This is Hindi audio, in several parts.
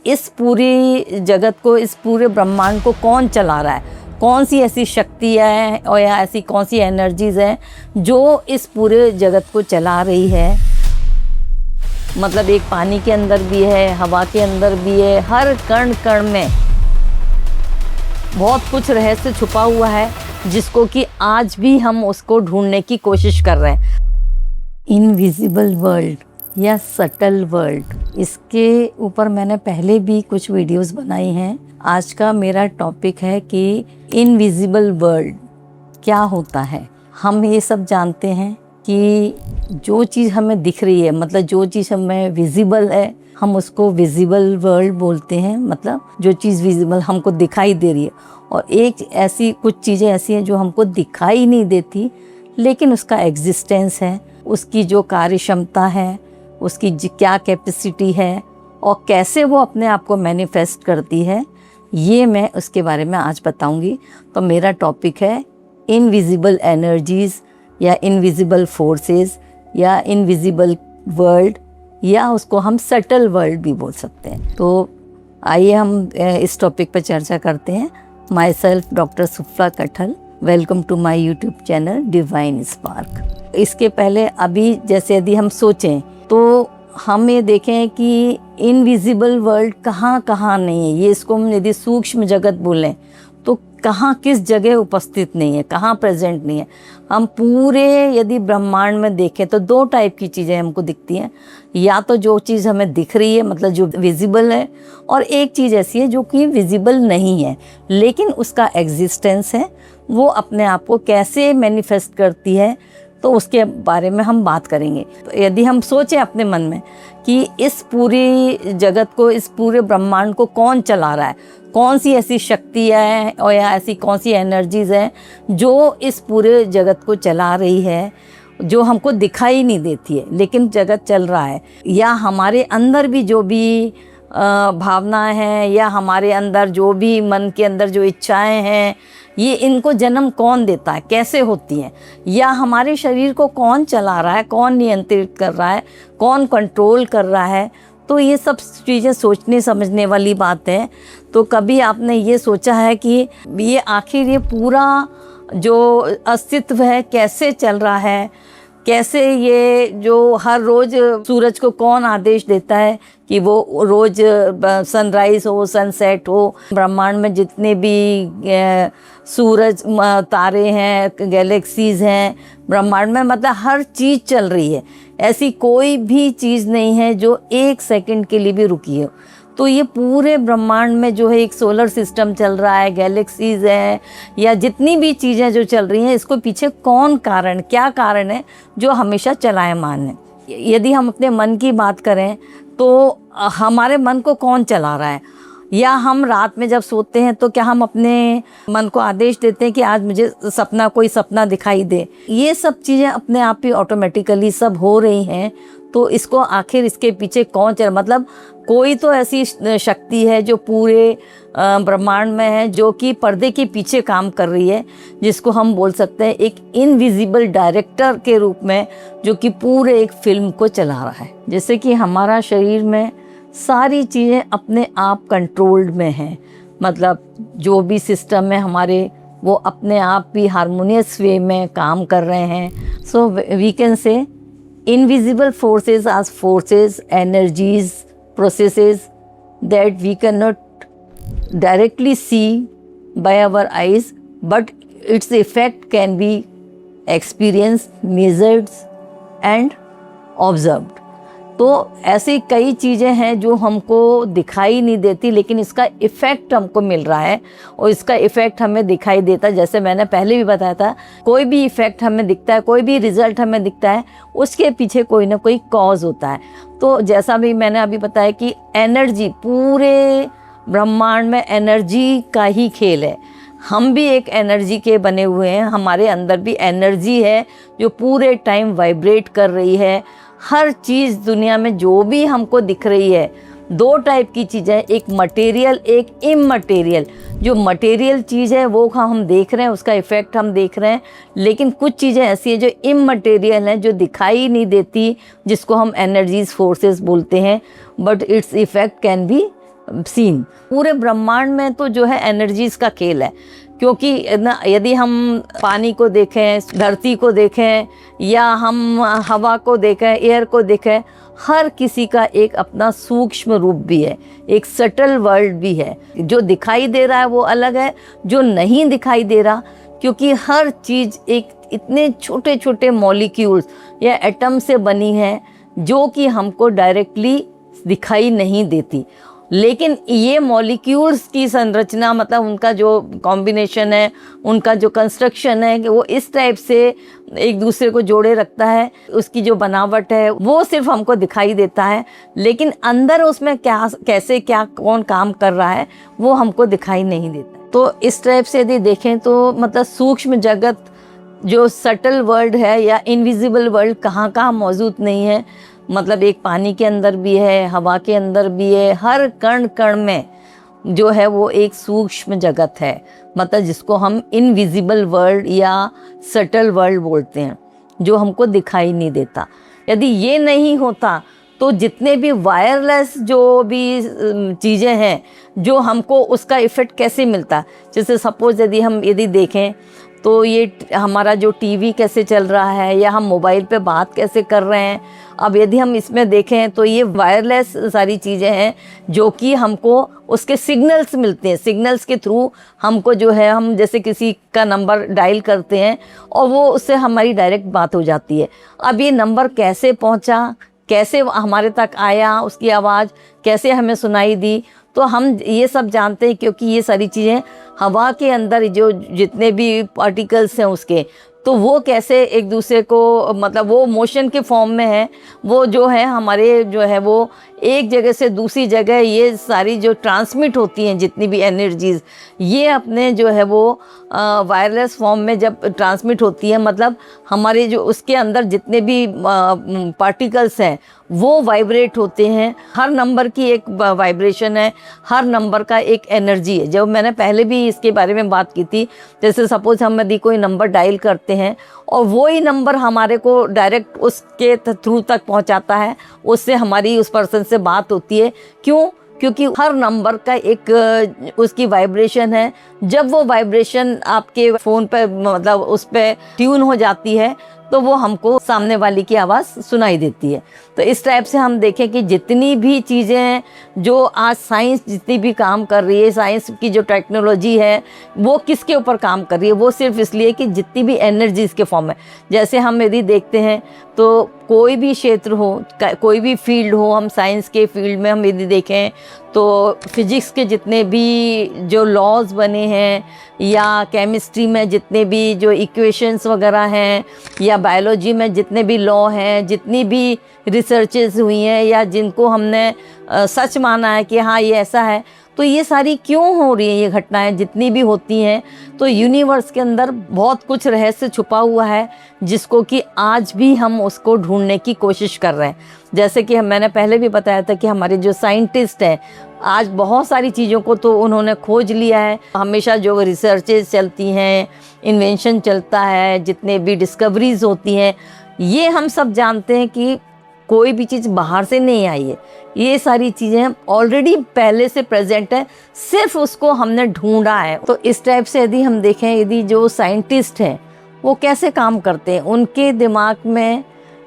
इस पूरी जगत को, इस पूरे ब्रह्मांड को कौन चला रहा है, कौन सी ऐसी शक्तियाँ हैं और या ऐसी कौन सी एनर्जीज़ हैं जो इस पूरे जगत को चला रही है। मतलब एक पानी के अंदर भी है, हवा के अंदर भी है, हर कण कण में बहुत कुछ रहस्य छुपा हुआ है जिसको कि आज भी हम उसको ढूंढने की कोशिश कर रहे हैं। इनविजिबल वर्ल्ड या सटल वर्ल्ड, इसके ऊपर मैंने पहले भी कुछ वीडियोस बनाई हैं। आज का मेरा टॉपिक है कि इनविजिबल वर्ल्ड क्या होता है। हम ये सब जानते हैं कि जो चीज़ हमें दिख रही है, मतलब जो चीज़ हमें विजिबल है, हम उसको विजिबल वर्ल्ड बोलते हैं। मतलब जो चीज़ विजिबल हमको दिखाई दे रही है, और एक ऐसी कुछ चीज़ें ऐसी हैं जो हमको दिखाई नहीं देती लेकिन उसका एग्जिस्टेंस है, उसकी जो कार्य क्षमता है, उसकी क्या कैपेसिटी है और कैसे वो अपने आप को मैनिफेस्ट करती है, ये मैं उसके बारे में आज बताऊंगी। तो मेरा टॉपिक है इनविजिबल एनर्जीज़ या इनविजिबल फोर्सेस या इनविजिबल वर्ल्ड, या उसको हम सटल वर्ल्ड भी बोल सकते हैं। तो आइए हम इस टॉपिक पर चर्चा करते हैं। My self doctor Sufala Kathal, welcome to my YouTube channel divine spark. इसके पहले अभी जैसे यदि हम सोचें तो हम ये देखें कि इनविजिबल वर्ल्ड कहाँ कहाँ नहीं है। ये इसको हम यदि सूक्ष्म जगत बोलें तो कहाँ किस जगह उपस्थित नहीं है, कहाँ प्रेजेंट नहीं है। हम पूरे यदि ब्रह्मांड में देखें तो दो टाइप की चीज़ें हमको दिखती हैं। या तो जो चीज़ हमें दिख रही है, मतलब जो विजिबल है, और एक चीज़ ऐसी है जो कि विजिबल नहीं है लेकिन उसका एग्जिस्टेंस है। वो अपने आप को कैसे मैनिफेस्ट करती है तो उसके बारे में हम बात करेंगे। तो यदि हम सोचें अपने मन में कि इस पूरी जगत को, इस पूरे ब्रह्मांड को कौन चला रहा है, कौन सी ऐसी शक्तियाँ हैं और या ऐसी कौन सी एनर्जीज़ हैं जो इस पूरे जगत को चला रही है, जो हमको दिखाई नहीं देती है लेकिन जगत चल रहा है। या हमारे अंदर भी जो भी भावनाएं हैं, या हमारे अंदर जो भी मन के अंदर जो इच्छाएं हैं, ये इनको जन्म कौन देता है, कैसे होती हैं, या हमारे शरीर को कौन चला रहा है, कौन नियंत्रित कर रहा है, कौन कंट्रोल कर रहा है। तो ये सब चीज़ें सोचने समझने वाली बात है। तो कभी आपने ये सोचा है कि ये आखिर ये पूरा जो अस्तित्व है कैसे चल रहा है, कैसे ये जो हर रोज़ सूरज को कौन आदेश देता है कि वो रोज़ सनराइज़ हो, सनसेट हो, ब्रह्मांड में जितने भी सूरज, तारे हैं, गैलेक्सीज़ हैं ब्रह्मांड में, मतलब हर चीज़ चल रही है। ऐसी कोई भी चीज़ नहीं है जो एक सेकंड के लिए भी रुकी हो। तो ये पूरे ब्रह्मांड में जो है एक सोलर सिस्टम चल रहा है, गैलेक्सीज़ हैं, या जितनी भी चीज़ें जो चल रही हैं, इसको पीछे कौन कारण, क्या कारण है जो हमेशा चलायमान है। यदि हम अपने मन की बात करें तो हमारे मन को कौन चला रहा है, या हम रात में जब सोते हैं तो क्या हम अपने मन को आदेश देते हैं कि आज मुझे कोई सपना दिखाई दे। ये सब चीज़ें अपने आप ही ऑटोमेटिकली सब हो रही हैं। तो इसको आखिर इसके पीछे कौन चल, मतलब कोई तो ऐसी शक्ति है जो पूरे ब्रह्मांड में है, जो कि पर्दे के पीछे काम कर रही है, जिसको हम बोल सकते हैं एक इनविजिबल डायरेक्टर के रूप में, जो कि पूरे एक फिल्म को चला रहा है। जैसे कि हमारा शरीर में सारी चीज़ें अपने आप कंट्रोल्ड में हैं, मतलब जो भी सिस्टम है हमारे, वो अपने आप भी हारमोनियस वे में काम कर रहे हैं। So we can say invisible forces as forces, energies, processes that we cannot directly see by our eyes, but its effect can be experienced, measured and observed. तो ऐसी कई चीज़ें हैं जो हमको दिखाई नहीं देती लेकिन इसका इफ़ेक्ट हमको मिल रहा है, और इसका इफ़ेक्ट हमें दिखाई देता है। जैसे मैंने पहले भी बताया था, कोई भी इफ़ेक्ट हमें दिखता है, कोई भी रिज़ल्ट हमें दिखता है, उसके पीछे कोई ना कोई कॉज होता है। तो जैसा भी मैंने अभी बताया कि एनर्जी, पूरे ब्रह्मांड में एनर्जी का ही खेल है। हम भी एक एनर्जी के बने हुए हैं, हमारे अंदर भी एनर्जी है जो पूरे टाइम वाइब्रेट कर रही है। हर चीज़ दुनिया में जो भी हमको दिख रही है, दो टाइप की चीज़ें, एक मटेरियल, एक इममटेरियल। जो मटेरियल चीज़ है वो हम देख रहे हैं, उसका इफ़ेक्ट हम देख रहे हैं, लेकिन कुछ चीज़ें ऐसी हैं जो इममटेरियल हैं, जो दिखाई नहीं देती, जिसको हम एनर्जीज, फोर्सेस बोलते हैं, but it's effect can be seen. पूरे ब्रह्मांड में तो जो है एनर्जीज का खेल है, क्योंकि यदि हम पानी को देखें, धरती को देखें, या हम हवा को देखें, एयर को देखें, हर किसी का एक अपना सूक्ष्म रूप भी है, एक सटल वर्ल्ड भी है। जो दिखाई दे रहा है वो अलग है, जो नहीं दिखाई दे रहा, क्योंकि हर चीज़ एक इतने छोटे छोटे मॉलिक्यूल्स या एटम से बनी है जो कि हमको डायरेक्टली दिखाई नहीं देती। लेकिन ये मॉलिक्यूल्स की संरचना, मतलब उनका जो कॉम्बिनेशन है, उनका जो कंस्ट्रक्शन है, कि वो इस टाइप से एक दूसरे को जोड़े रखता है, उसकी जो बनावट है वो सिर्फ हमको दिखाई देता है, लेकिन अंदर उसमें क्या, कैसे, क्या, कौन काम कर रहा है वो हमको दिखाई नहीं देता। तो इस टाइप से यदि देखें तो मतलब सूक्ष्म जगत, जो सटल वर्ल्ड है या इनविजिबल वर्ल्ड, कहाँ कहाँ मौजूद नहीं है। मतलब एक पानी के अंदर भी है, हवा के अंदर भी है, हर कण कण में जो है वो एक सूक्ष्म जगत है, मतलब जिसको हम इनविजिबल वर्ल्ड या सटल वर्ल्ड बोलते हैं, जो हमको दिखाई नहीं देता। यदि ये नहीं होता तो जितने भी वायरलेस जो भी चीज़ें हैं, जो हमको उसका इफ़ेक्ट कैसे मिलता, जैसे सपोज यदि देखें तो ये हमारा जो टीवी कैसे चल रहा है, या हम मोबाइल पे बात कैसे कर रहे हैं, अब यदि हम इसमें देखें तो ये वायरलेस सारी चीज़ें हैं जो कि हमको उसके सिग्नल्स मिलते हैं। सिग्नल्स के थ्रू हमको जो है, हम जैसे किसी का नंबर डायल करते हैं और वो उससे हमारी डायरेक्ट बात हो जाती है। अब ये नंबर कैसे पहुंचा, कैसे हमारे तक आया, उसकी आवाज़ कैसे हमें सुनाई दी, तो हम ये सब जानते हैं, क्योंकि ये सारी चीज़ें हवा के अंदर जो जितने भी पार्टिकल्स हैं उसके, तो वो कैसे एक दूसरे को, मतलब वो मोशन के फॉर्म में है, वो जो है हमारे जो है वो एक जगह से दूसरी जगह ये सारी जो ट्रांसमिट होती हैं जितनी भी एनर्जीज़, ये अपने जो है वो वायरलेस फॉर्म में जब ट्रांसमिट होती है, मतलब हमारे जो उसके अंदर जितने भी पार्टिकल्स हैं वो वाइब्रेट होते हैं। हर नंबर की एक वाइब्रेशन है, हर नंबर का एक एनर्जी है। जब मैंने पहले भी इसके बारे में बात की थी, जैसे सपोज हम यदि कोई नंबर डायल करते हैं और वही नंबर हमारे को डायरेक्ट उसके थ्रू तक पहुंचाता है, उससे हमारी उस पर्सन से बात होती है। क्यों? क्योंकि हर नंबर का एक उसकी वाइब्रेशन है। जब वो वाइब्रेशन आपके फ़ोन पे, मतलब उस पर ट्यून हो जाती है, तो वो हमको सामने वाली की आवाज़ सुनाई देती है। तो इस टाइप से हम देखें कि जितनी भी चीज़ें जो आज साइंस जितनी भी काम कर रही है, साइंस की जो टेक्नोलॉजी है वो किसके ऊपर काम कर रही है, वो सिर्फ इसलिए कि जितनी भी एनर्जी इसके फॉर्म में, जैसे हम यदि देखते हैं तो कोई भी क्षेत्र हो, कोई भी फील्ड हो, हम साइंस के फील्ड में हम यदि देखें तो फिजिक्स के जितने भी जो लॉज बने हैं, या केमिस्ट्री में जितने भी जो इक्वेशंस वगैरह हैं, या बायोलॉजी में जितने भी लॉ हैं, जितनी भी रिसर्चेस हुई हैं, या जिनको हमने सच माना है कि हाँ ये ऐसा है, तो ये सारी क्यों हो रही हैं ये घटनाएं जितनी भी होती हैं। तो यूनिवर्स के अंदर बहुत कुछ रहस्य छुपा हुआ है, जिसको कि आज भी हम उसको ढूंढने की कोशिश कर रहे हैं। जैसे कि मैंने पहले भी बताया था कि हमारे जो साइंटिस्ट हैं, आज बहुत सारी चीज़ों को तो उन्होंने खोज लिया है। हमेशा जो रिसर्चेस चलती हैं, इन्वेंशन चलता है, जितने भी डिस्कवरीज होती हैं, ये हम सब जानते हैं कि कोई भी चीज़ बाहर से नहीं आई है। ये सारी चीज़ें ऑलरेडी पहले से प्रेजेंट है, सिर्फ उसको हमने ढूंढा है। तो इस टाइप से यदि हम देखें, यदि जो साइंटिस्ट हैं वो कैसे काम करते हैं, उनके दिमाग में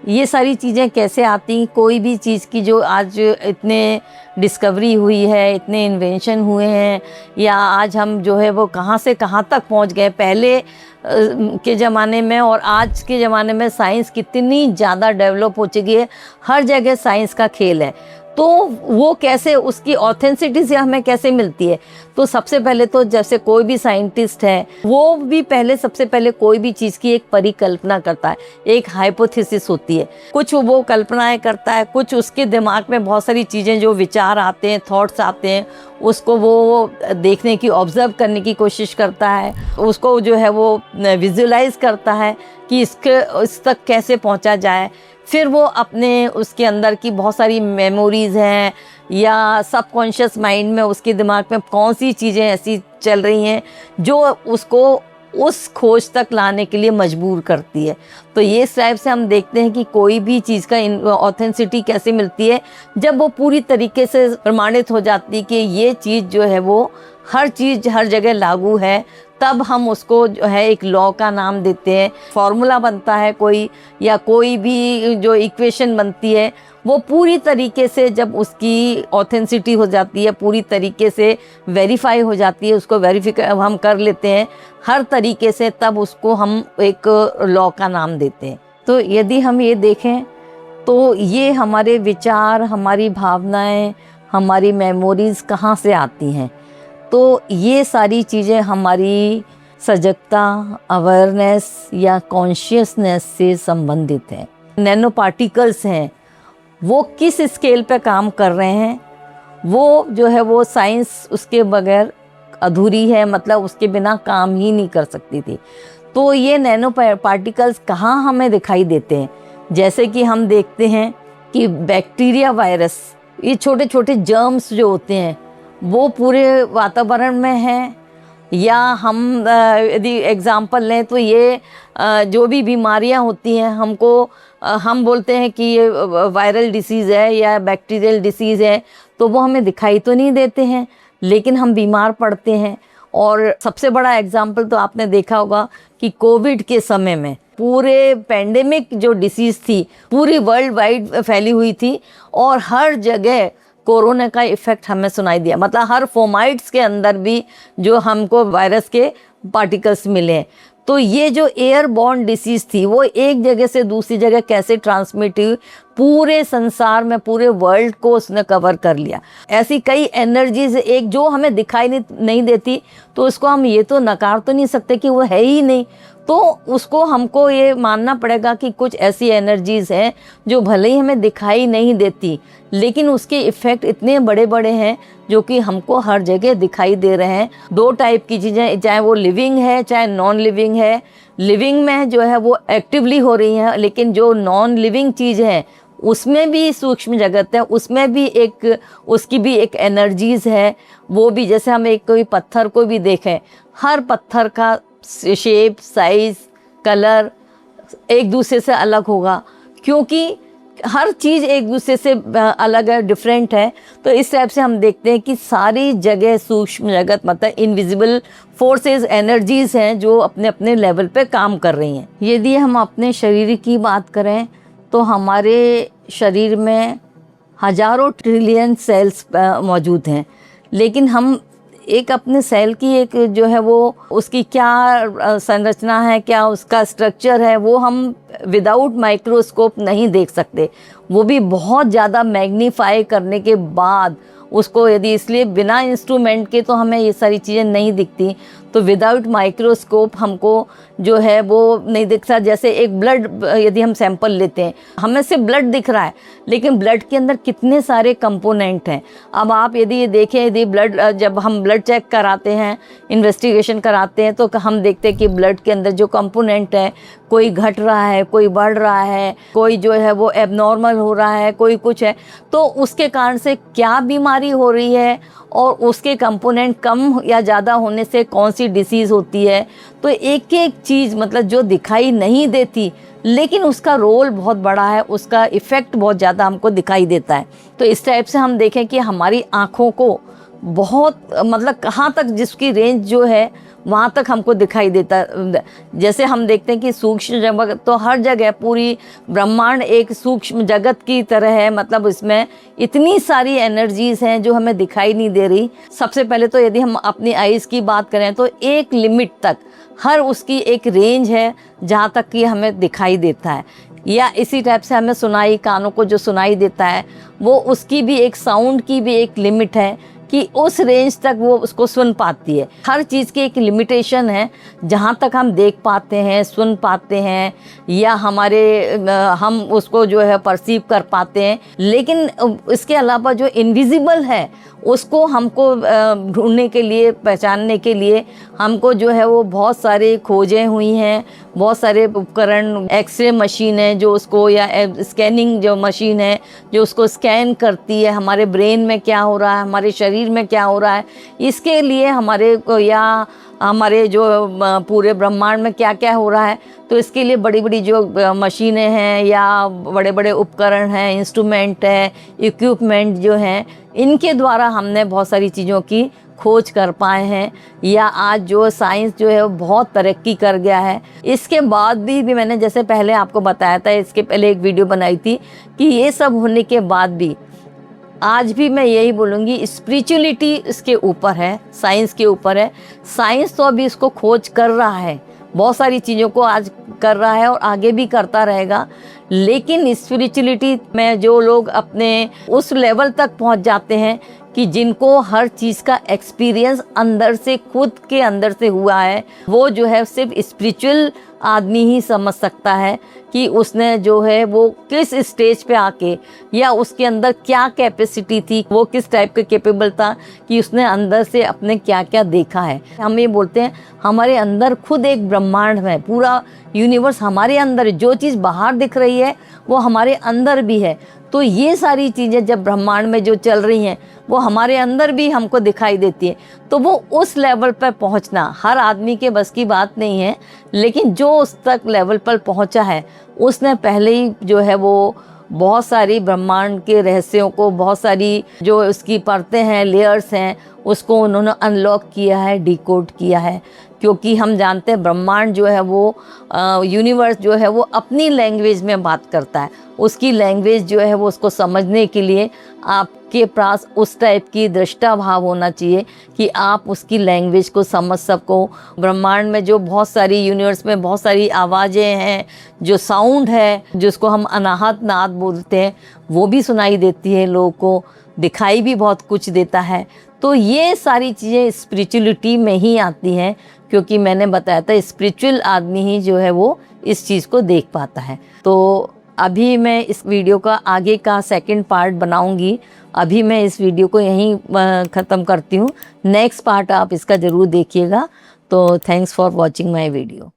ये सारी चीज़ें कैसे आती, कोई भी चीज़ की जो आज इतने डिस्कवरी हुई है, इतने इन्वेंशन हुए हैं, या आज हम जो है वो कहाँ से कहाँ तक पहुँच गए, पहले के ज़माने में और आज के ज़माने में साइंस कितनी ज़्यादा डेवलप हो चुकी है। हर जगह साइंस का खेल है। तो वो कैसे, उसकी ऑथेंटिसिटी से हमें कैसे मिलती है। तो सबसे पहले तो जैसे कोई भी साइंटिस्ट है, वो भी पहले सबसे पहले कोई भी चीज़ की एक परिकल्पना करता है, एक हाइपोथेसिस होती है, कुछ वो कल्पनाएं करता है, कुछ उसके दिमाग में बहुत सारी चीज़ें जो विचार आते हैं, थॉट्स आते हैं, उसको वो देखने की, ऑब्जर्व करने की कोशिश करता है, उसको जो है वो विजुलाइज करता है कि इस तक कैसे पहुंचा जाए। फिर वो अपने उसके अंदर की बहुत सारी मेमोरीज़ हैं, या सबकॉन्शियस माइंड में उसके दिमाग में कौन सी चीज़ें ऐसी चल रही हैं जो उसको उस खोज तक लाने के लिए मजबूर करती है। तो ये इस टाइप से हम देखते हैं कि कोई भी चीज़ का ऑथेंसिटी कैसे मिलती है, जब वो पूरी तरीके से प्रमाणित हो जाती है कि ये चीज़ जो है वो हर चीज़ हर जगह लागू है, तब हम उसको जो है एक लॉ का नाम देते हैं। फॉर्मूला बनता है कोई, या कोई भी जो इक्वेशन बनती है वो पूरी तरीके से जब उसकी ऑथेंसिटी हो जाती है, पूरी तरीके से वेरीफाई हो जाती है, उसको वेरीफाई हम कर लेते हैं हर तरीके से, तब उसको हम एक लॉ का नाम देते हैं। तो यदि हम ये देखें तो ये हमारे विचार, हमारी भावनाएं, हमारी मेमोरीज़ कहाँ से आती हैं, तो ये सारी चीज़ें हमारी सजगता, अवेयरनेस या कॉन्शियसनेस से संबंधित हैं। नैनो पार्टिकल्स हैं, वो किस स्केल पे काम कर रहे हैं, वो जो है वो साइंस उसके बगैर अधूरी है, मतलब उसके बिना काम ही नहीं कर सकती थी। तो ये नैनो पार्टिकल्स कहाँ हमें दिखाई देते हैं, जैसे कि हम देखते हैं कि बैक्टीरिया, वायरस, ये छोटे छोटे जर्म्स जो होते हैं वो पूरे वातावरण में हैं। या हम यदि एग्ज़ाम्पल लें तो ये जो भी बीमारियां होती हैं हमको, हम बोलते हैं कि ये वायरल डिसीज़ है या बैक्टीरियल डिसीज़ है, तो वो हमें दिखाई तो नहीं देते हैं लेकिन हम बीमार पड़ते हैं। और सबसे बड़ा एग्ज़ाम्पल तो आपने देखा होगा कि कोविड के समय में पूरे पेंडेमिक जो डिसीज़ थी पूरी वर्ल्ड वाइड फैली हुई थी, और हर जगह कोरोना का इफ़ेक्ट हमें सुनाई दिया। मतलब हर फोमाइट्स के अंदर भी जो हमको वायरस के पार्टिकल्स मिले। तो ये जो एयरबॉर्न डिसीज़ थी वो एक जगह से दूसरी जगह कैसे ट्रांसमिट हुई, पूरे संसार में, पूरे वर्ल्ड को उसने कवर कर लिया। ऐसी कई एनर्जीज एक जो हमें दिखाई नहीं देती, तो उसको हम ये तो नकार तो नहीं सकते कि वो है ही नहीं, तो उसको हमको ये मानना पड़ेगा कि कुछ ऐसी एनर्जीज़ हैं जो भले ही हमें दिखाई नहीं देती लेकिन उसके इफ़ेक्ट इतने बड़े बड़े हैं जो कि हमको हर जगह दिखाई दे रहे हैं। दो टाइप की चीज़ें, चाहे वो लिविंग है चाहे नॉन लिविंग है। लिविंग में जो है वो एक्टिवली हो रही हैं, लेकिन जो नॉन लिविंग चीज़ है उसमें भी सूक्ष्म जगत है, उसमें भी एक उसकी भी एक एनर्जीज़ है। वो भी जैसे हम एक कोई पत्थर को भी देखें, हर पत्थर का शेप, साइज़, कलर एक दूसरे से अलग होगा, क्योंकि हर चीज़ एक दूसरे से अलग है, डिफरेंट है। तो इस टाइप से हम देखते हैं कि सारी जगह सूक्ष्म जगत, मतलब इनविजिबल फोर्सेस, एनर्जीज़ हैं जो अपने अपने लेवल पे काम कर रही हैं। यदि हम अपने शरीर की बात करें तो हमारे शरीर में हज़ारों ट्रिलियन सेल्स मौजूद हैं, लेकिन हम एक अपने सेल की एक जो है वो उसकी क्या संरचना है, क्या उसका स्ट्रक्चर है, वो हम विदाउट माइक्रोस्कोप नहीं देख सकते। वो भी बहुत ज़्यादा मैग्नीफाई करने के बाद उसको, यदि इसलिए बिना इंस्ट्रूमेंट के तो हमें ये सारी चीज़ें नहीं दिखती, तो विदाउट माइक्रोस्कोप हमको जो है वो नहीं दिखता। जैसे एक ब्लड यदि हम सैंपल लेते हैं, हमें सिर्फ ब्लड दिख रहा है लेकिन ब्लड के अंदर कितने सारे कंपोनेंट हैं। अब आप यदि ये देखें, यदि ब्लड, जब हम ब्लड चेक कराते हैं, इन्वेस्टिगेशन कराते हैं, तो हम देखते हैं कि ब्लड के अंदर जो कंपोनेंट है कोई घट रहा है, कोई बढ़ रहा है, कोई जो है वो एबनॉर्मल हो रहा है, कोई कुछ है। तो उसके कारण से क्या बीमारी हो रही है और उसके कंपोनेंट कम या ज़्यादा होने से कौन सी डिसीज़ होती है। तो एक एक चीज़, मतलब जो दिखाई नहीं देती लेकिन उसका रोल बहुत बड़ा है, उसका इफ़ेक्ट बहुत ज़्यादा हमको दिखाई देता है। तो इस टाइप से हम देखें कि हमारी आँखों को बहुत, मतलब कहाँ तक जिसकी रेंज जो है वहाँ तक हमको दिखाई देता। जैसे हम देखते हैं कि सूक्ष्म जगत तो हर जगह, पूरी ब्रह्मांड एक सूक्ष्म जगत की तरह है, मतलब इसमें इतनी सारी एनर्जीज़ हैं जो हमें दिखाई नहीं दे रही। सबसे पहले तो यदि हम अपनी आइज़ की बात करें तो एक लिमिट तक हर उसकी एक रेंज है जहाँ तक कि हमें दिखाई देता है। या इसी टाइप से हमें सुनाई, कानों को जो सुनाई देता है वो उसकी भी एक, साउंड की भी एक लिमिट है कि उस रेंज तक वो उसको सुन पाती है। हर चीज़ की एक लिमिटेशन है जहाँ तक हम देख पाते हैं, सुन पाते हैं, या हम उसको जो है परसीव कर पाते हैं। लेकिन इसके अलावा जो इनविजिबल है उसको हमको ढूंढने के लिए, पहचानने के लिए हमको जो है वो बहुत सारी खोजें हुई हैं, बहुत सारे उपकरण, एक्सरे मशीन है जो उसको, या स्कैनिंग जो मशीन है जो उसको स्कैन करती है हमारे ब्रेन में क्या हो रहा है, हमारे शरीर शरीर में क्या हो रहा है, इसके लिए हमारे को या हमारे जो पूरे ब्रह्मांड में क्या क्या हो रहा है, तो इसके लिए बड़ी बड़ी जो मशीनें हैं या बड़े बड़े उपकरण हैं, इंस्ट्रूमेंट है, इक्विपमेंट जो हैं, इनके द्वारा हमने बहुत सारी चीज़ों की खोज कर पाए हैं। या आज जो साइंस जो है वो बहुत तरक्की कर गया है। इसके बाद भी मैंने जैसे पहले आपको बताया था, इसके पहले एक वीडियो बनाई थी कि ये सब होने के बाद भी आज भी मैं यही बोलूँगी, स्पिरिचुअलिटी इसके ऊपर है, साइंस के ऊपर है। साइंस तो अभी इसको खोज कर रहा है, बहुत सारी चीज़ों को आज कर रहा है और आगे भी करता रहेगा। लेकिन स्पिरिचुअलिटी में जो लोग अपने उस लेवल तक पहुंच जाते हैं कि जिनको हर चीज़ का एक्सपीरियंस अंदर से, खुद के अंदर से हुआ है, वो जो है सिर्फ स्पिरिचुअल आदमी ही समझ सकता है कि उसने जो है वो किस स्टेज पे आके, या उसके अंदर क्या कैपेसिटी थी, वो किस टाइप का कैपेबल था कि उसने अंदर से अपने क्या क्या देखा है। हम ये बोलते हैं हमारे अंदर खुद एक ब्रह्मांड है, पूरा यूनिवर्स हमारे अंदर, जो चीज़ बाहर दिख रही है वो हमारे अंदर भी है। तो ये सारी चीज़ें जब ब्रह्मांड में जो चल रही हैं वो हमारे अंदर भी हमको दिखाई देती है। तो वो उस लेवल पर पहुंचना हर आदमी के बस की बात नहीं है, लेकिन जो उस तक लेवल पर पहुंचा है उसने पहले ही जो है वो बहुत सारी ब्रह्मांड के रहस्यों को, बहुत सारी जो उसकी परतें हैं, लेयर्स हैं, उसको उन्होंने अनलॉक किया है, डिकोड किया है। क्योंकि हम जानते हैं ब्रह्मांड जो है वो यूनिवर्स जो है वो अपनी लैंग्वेज में बात करता है। उसकी लैंग्वेज जो है वो उसको समझने के लिए आपके पास उस टाइप की दृष्टा भाव होना चाहिए कि आप उसकी लैंग्वेज को समझ सको। ब्रह्मांड में जो बहुत सारी, यूनिवर्स में बहुत सारी आवाज़ें हैं, जो साउंड है, जिसको हम अनाहत नाद बोलते हैं, वो भी सुनाई देती है लोगों को, दिखाई भी बहुत कुछ देता है। तो ये सारी चीज़ें स्पिरिचुअलिटी में ही आती हैं, क्योंकि मैंने बताया था स्पिरिचुअल आदमी ही जो है वो इस चीज़ को देख पाता है। तो अभी मैं इस वीडियो का आगे का सेकंड पार्ट बनाऊंगी। अभी मैं इस वीडियो को यहीं ख़त्म करती हूँ। नेक्स्ट पार्ट आप इसका ज़रूर देखिएगा। तो thanks for watching my video.